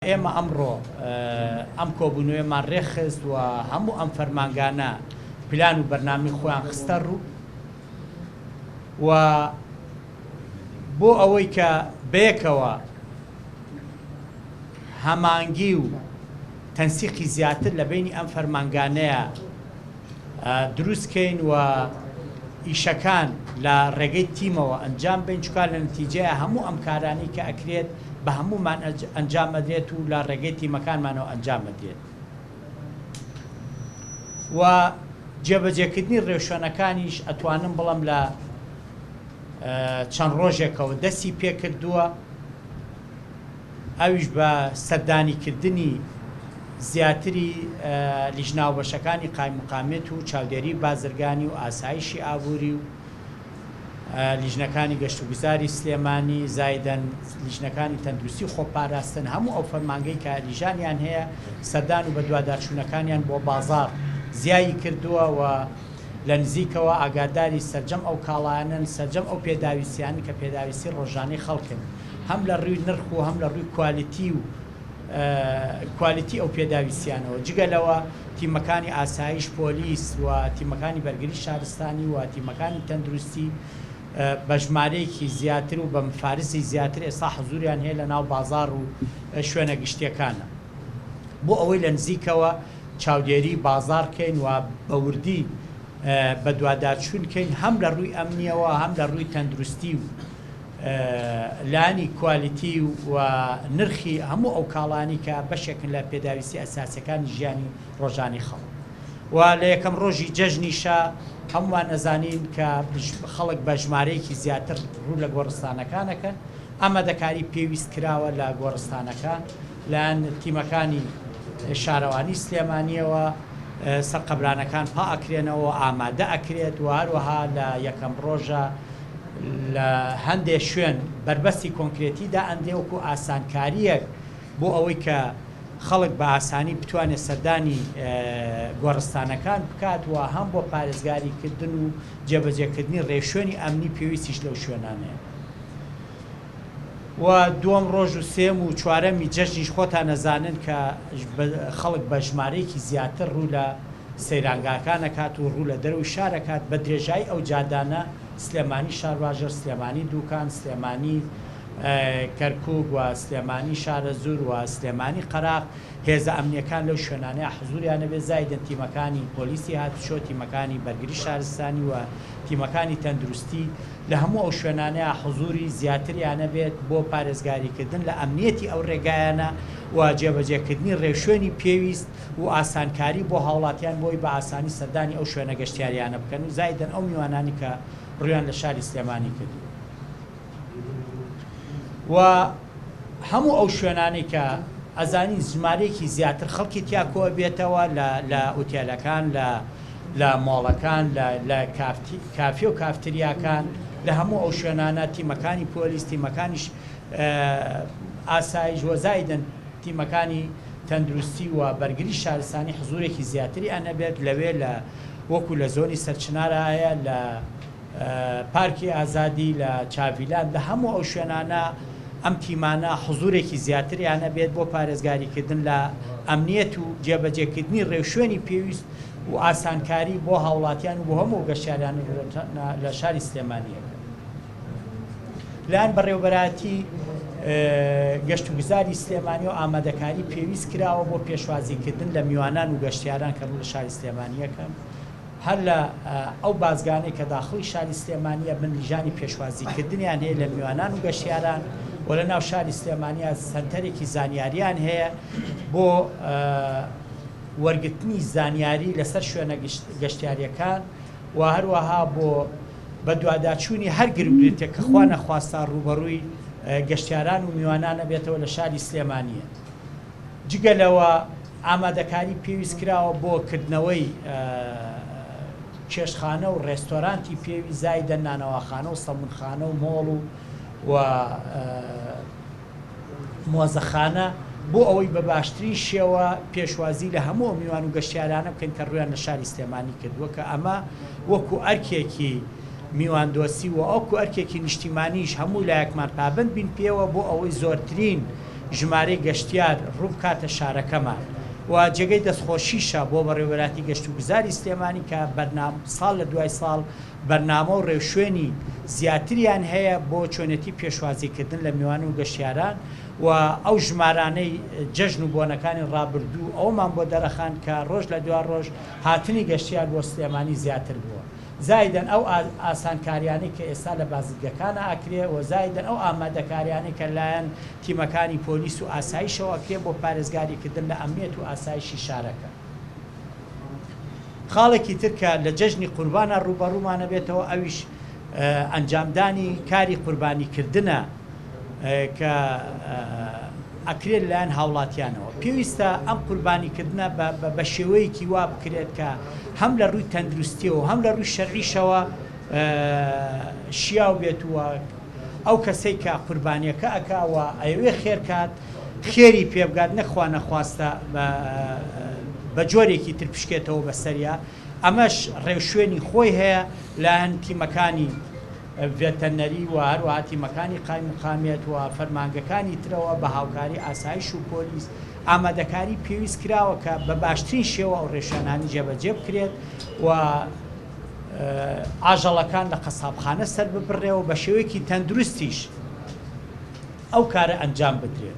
ئێمە ئەمڕۆ ئەم کۆبوونەوەیمان ڕێخست و هەموو ئەم فەرمانگانە پلان و بەرنامی خۆیان خستە ڕوو و بۆ ئەوەی کە بەیەکەوە هەمانگی و تەنسیقی زیاتر لە بینی ئەم فەرمانگانەیە دروستکەین و ئیشەکان لە ڕێگەی تیمەوە ئەنجام بین چکار لە نتیجەیە هەموو ئەم کارانی کە ئەکرێت بە هەمومان ئەنجام ئەدرێت و لە ڕێگەی تیمەکانمانەوە ئەنجام ئەدرێت و جێبەجێکردنی ڕێوشوێنەکانیش ئەتوانم بڵم لە چەند ڕۆژێکەوە دەستی پێکردووە ئەویش بە سەردانیکردنی زیاتری لیژناوبەشەکانی قایممقامێت و چاودێری بازرگانی و ئاسایشی ئابووری و لیژنەکانی گەشت و گوزاری سلێمانی زایدەن لیژنەکانی تەندروستی خۆپاراستن هەموو ئەو فەرمانگەی کە لیژانیان هەیە سەردان و بە دووادارچوونەکانیان بۆ بازار زیایی کردووە و لە نزیکەوە ئاگاداری سەرجەم ئەو کاڵایانن سەرجەم ئەو پێداویستیانی کە پێداویستی ڕۆژانەی خەڵکن هەم لە ڕووی نرخ و هەم لە ڕووی کوالیتی ئەو پێداویستیانەوە جگەلەوە تیمەکانی ئاسایش پۆلیس و تیمەکانی بەرگری شارستانی و تیمەکانی تەندروستی بە ژمارەیەکی زیاتر و بە مفارسی زیاتر ئێستا حزوریان هەیە لە ناو بازار و شوێنە گشتیەکانە بۆ ئەوەی لە نزیکەوە چاودێری بازارکەین و بەوردی بە دووادارچوونکەین هەم لە ڕووی ئەمنیەوە هەم لە ڕووی تەندروستی و لانی کوالیتی و نرخی هەموو ئەو کاڵانی کە بەشێکن لە پێداویستی ئەساسیەکانی ژیانی ڕۆژانی خەڵک و لە یەکەم ڕۆژی جەژنیشە هەمووان ئەزانین کە خەڵک بە ژمارەیەکی زیاتر ڕوو لە گۆڕستانەکانەکەن ئامادەکاری پێویست کراوە لە گۆڕستانەکان لەیان تیمەکانی شارەوانی سلێمانیەوە سەرقەبرانەکان پا ئەکرێنەوە ئامادە ئەکرێت و هەروەها لە یەکەم ڕۆژە لە هەندێک شوێن بربەستی کۆنکرێتیدا ئەندێوەکو ئاسانکاریەک بۆ ئەوەی کە خەڵک بە ئاسانی بتوانێت سەردانی گۆڕستانەکان بکات و هەم بۆ پارێزگاریکردن و جێبەجێکردنی ڕێوشوێنی ئەمنی پێویستیش لەو شوێنانەیە و دووەم ڕۆژ و سێم و چوارەمی جەژنیش خۆتان نەزانن کە خەڵک بە ژمارەیەکی زیاتر ڕوو لە سەیرانگاکانەکات و ڕوو لە دەروی شارەکات بە درێژایی ئەو جادانە سلێمانی شارواژەر سلێمانی دووکان سلێمانی کەرکووک و سلێمانی شارە زور و سلێمانی قەراق هێزە ئەمنیەکان لەو شوێنانەیە حزوریانە بێ زایدن تیمەکانی پۆلیسی هاتوچۆ تیمەکانی بەرگری شارستانی و تیمەکانی تەندروستی لە هەموو ئەو شوێنانەیە حزوری زیاتریانە بێت بۆ پارێزگاریکردن لە ئەمنیەتی ئەو ڕێگایانە و جێبەجێکردنی ڕێوشوێنی پێویست و ئاسانکاری بۆ هاوڵاتیان بۆی بە ئاسانی سەردانی ئەو شوێنە گەشتیاریانە بکەن و زایدن ئەو میوانانی کە ڕویان لە شاری سلێمانی کردو و هەموو ئەو شوێنانی کە ئەزانی ژمارەیەکی زیاتر خەڵکی تیا کۆ بێتەوە لە ئوتێلەکان لە ماڵەکان لە کافی و کافتریاکان لە هەموو ئەو شوێنانە تیمەکانی پۆلیس تیمەکانیش ئاسایش وەزایدن تیمەکانی تەندروستی و بەرگری شارستانی حزورێکی زیاتری ئەنەبێت لەوێ لە وەکو لە زۆنی سەرچنارایە لە پارکی ئازادی لە چاڤیلان لە هەموو ئەو شوێنانە ئەم تیمانە حزورێکی زیاتریانە بێت بۆ پارێزگاریکردن لە ئەمنیەت و جێبەجێکردنی ڕێوشوێنی پێویست و ئاسانکاری بۆ هاوڵاتیان و بۆ هەموو گەشتیاران لە شاری سلێمانیەکە لایەن بەڕێوەبەرایەتی گەشت و گوزاری سلێمانی و ئامادەکاری پێویست کراوە بۆ پێشوازیکردن لە میوانان و گەشتیاران کە ڕوو لە شاری سلێمانیەکەم هەر لە ئەو بازگانەی کە داخڵی شاری سلێمانیە بنلیژانی پێشوازیکردنیان هەیە لە میوانان و گەشتیاران و لە ناو شاری سلێمانیە سەنتەرێکی زانیاریان هەیە بۆ وەرگرتنی زانیاری لەسەر شوێنە گەشتیاریەکان و هەروەها بۆ بە دووادارچوونی هەر گرنگێک کە خوا نەخواستا ڕوبەڕووی گەشتیاران و میوانانە بێتەوە لە شاری سلێمانیە جگەلەوە ئامادەکاری پێویست کراوە بۆ کردنەوەی کێشخانە و ڕێستۆرانتی پێوی زایدە نانەواخانە و سەمونخانە و مۆڵ و مۆزەخانە بۆ ئەوەی بە باشترین شێوە پێشوازی لە هەموو میوان و گەشتیارانە بکەین کە ڕویان لە شاری سلێمانی کردووە کە ئەمە وەکو ئەرکێکی میواندۆسی و ئەوکو ئەرکێکی نیشتیمانیش هەموو لایەکمان پابند بین پێوە بۆ ئەوەی زۆرترین ژمارەی گەشتیار ڕوو بکاتە شارەکەمان و جێگەی دەستخۆشیشە بۆ بەڕێوەبەراتی گەشت و گوزاری سلێمانی کە ساڵ لە دوای ساڵ بەرنامە و ڕێوشوێنی زیاتریان هەیە بۆ چۆنێتی پێشوازیکردن لە میوان و گەشتیاران و ئەو ژمارانەی جەژن و بۆنەکانی ڕابردوو ئەومان بۆ دەرەخان کە ڕۆژ لە دوای ڕۆژ هاتنی گەشتیار بۆ سلێمانی زیاتر بووە. زایدەن ئەو ئاسانکاریانەی کە ئێستا لە بازرگەکانە ئاکرێ و زایدەن ئەو ئامادەکاریانەی کە لایەن تیمەکانی پۆلیس و ئاسایشەوە ئەکرێ بۆ پارێزگاریکردن لە ئەمنیەت و ئاسایشی شارەکە. خاڵێکی ترکە لە جەژنی قوربانە ڕوبەڕوومانە بێتەوە ئەویش ئەنجامدانی کاری قوربانیکردنە کە ئەکرێت لایەن هاوڵاتیانەوە. پێویستە ئەم قوربانیکردنە بە شێوەیەکی وا بکرێت کە هەم لە ڕووی تەندروستیەوە هەم لە ڕووی شەرعیشەوە شیاو بێتوە ئەو کەسەی کە قوربانیەکە ئەکاوە ئەوێ خێرکات خێری پێبگات نەخوا نەخواستە بە جۆرێکی تر پشکێتەوە بەسەریا. ئەمەش ڕێوشوێنی خۆی هەیە لایەن تیمەکانی ڤێتەنەری و هەروەها تیمەکانی قای مقامێت و فەرمانگەکانی ترەوە بە هاوکاری ئاسایش و پۆلیس ئامادەکاری پێویست کراوە کە بە باشترین شێوە ئەو ڕێشانانی جێبەجێ بکرێت و ئاژەڵەکان لە قەسابخانە سەر ببڕێەوە بە شێوەیەکی تەندروستیش ئەو کارە ئەنجام بدرێت.